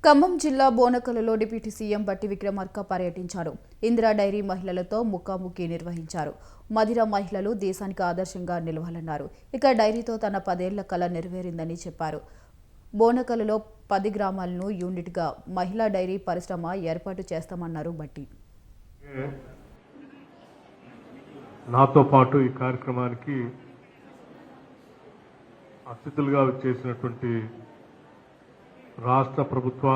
ఖమ్మం జిల్లా బోనకలలో deputy CM బట్టి విక్రమార్క పర్యటించారు. ఇందిరా డైరీ మహిళలతో ముఖాముఖి నిర్వహించారు. మదిర మహిళలు దేశానికి ఆదర్శంగా నిలవాలన్నారు. ఇక డైరీతో తన 10 ఏళ్ల కల నెరవేరిందని చెప్పారు. బోనకలలో 10 గ్రామాలను యూనిట్గా మహిళా డైరీ పరిశ్రమ ఏర్పాటు చేస్తామన్నారు బట్టి. నాతో పాటు ఈ కార్యక్రమానికి అతిథులుగా చేసినటువంటి రాష్ట్ర ప్రభుత్వ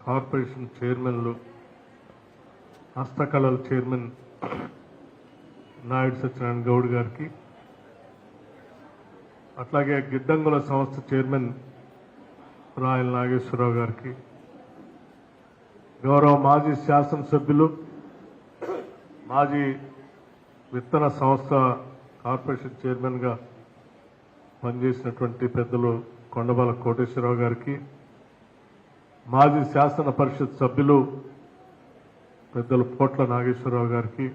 కార్పొరేషన్ చైర్మన్లు, హస్తకళల చైర్మన్ నాయుడు సత్యనారాయణ గౌడ్ గారికి, అట్లాగే గిడ్డంగుల సంస్థ చైర్మన్ రాయల నాగేశ్వరరావు గారికి, గౌరవ మాజీ శాసనసభ్యులు, మాజీ విత్తన సంస్థ కార్పొరేషన్ చైర్మన్గా పనిచేసినటువంటి పెద్దలు కొండబాల కోటేశ్వరరావు గారికి, మాజీ శాసన పరిషత్ సభ్యులు పెద్దలు పోట్ల నాగేశ్వరరావు గారికి,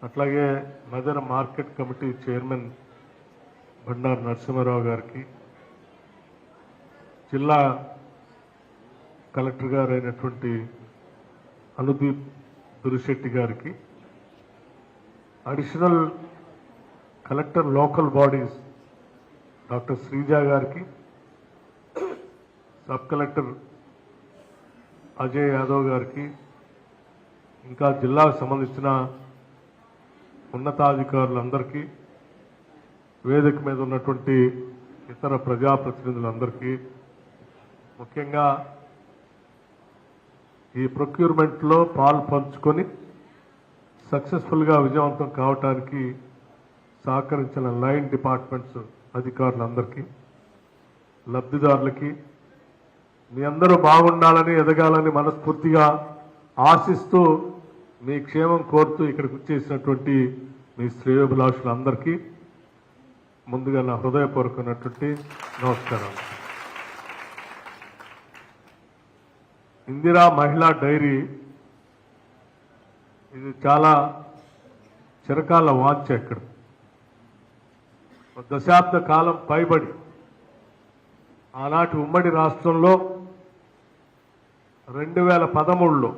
అట్లాగే Madana market committee chairman Bandaru Narasimharao గారికి, జిల్లా కలెక్టర్ గారు అయినటువంటి అనుదీప్ దురిశెట్టి గారికి, additional collector local bodies doctor Sreeja గారికి, సబ్ కలెక్టర్ అజయ్ యాదవ్ గారికి, ఇంకా జిల్లాకు సంబంధించిన ఉన్నతాధికారులందరికీ, వేదిక మీద ఉన్నటువంటి ఇతర ప్రజాప్రతినిధులందరికీ, ముఖ్యంగా ఈ ప్రొక్యూర్మెంట్లో పాలు పంచుకొని సక్సెస్ఫుల్గా విజయవంతం కావటానికి సహకరించిన లైన్ డిపార్ట్మెంట్స్ అధికారులందరికీ, లబ్ధిదారులకి, మీ అందరూ బాగుండాలని, ఎదగాలని మనస్ఫూర్తిగా ఆశిస్తూ మీ క్షేమం కోరుతూ ఇక్కడికి వచ్చేసినటువంటి మీ శ్రేయోభిలాషులందరికీ ముందుగా నా హృదయపూర్వకమైనటువంటి నమస్కారం. ఇందిరా మహిళా డైరీ ఇది చాలా చిరకాల వాంఛ. ఇక్కడ దశాబ్ద కాలం పైబడి ఆనాటి ఉమ్మడి రాష్ట్రంలో 2013లో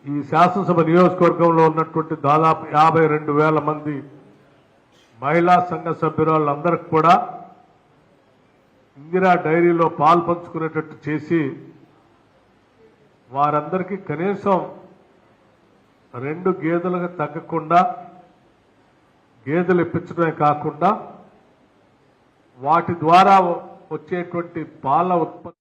ఈ శాసనసభ నియోజకవర్గంలో ఉన్నటువంటి దాదాపు 52,000 మంది మహిళా సంఘ సభ్యురాళ్ళందరికీ కూడా ఇందిరా డైరీలో పాలు పంచుకునేటట్టు చేసి వారందరికీ కనీసం 2 గేదెలకు తగ్గకుండా గేదెలు ఇప్పించడమే కాకుండా వాటి ద్వారా వచ్చేటువంటి పాల ఉత్పత్తి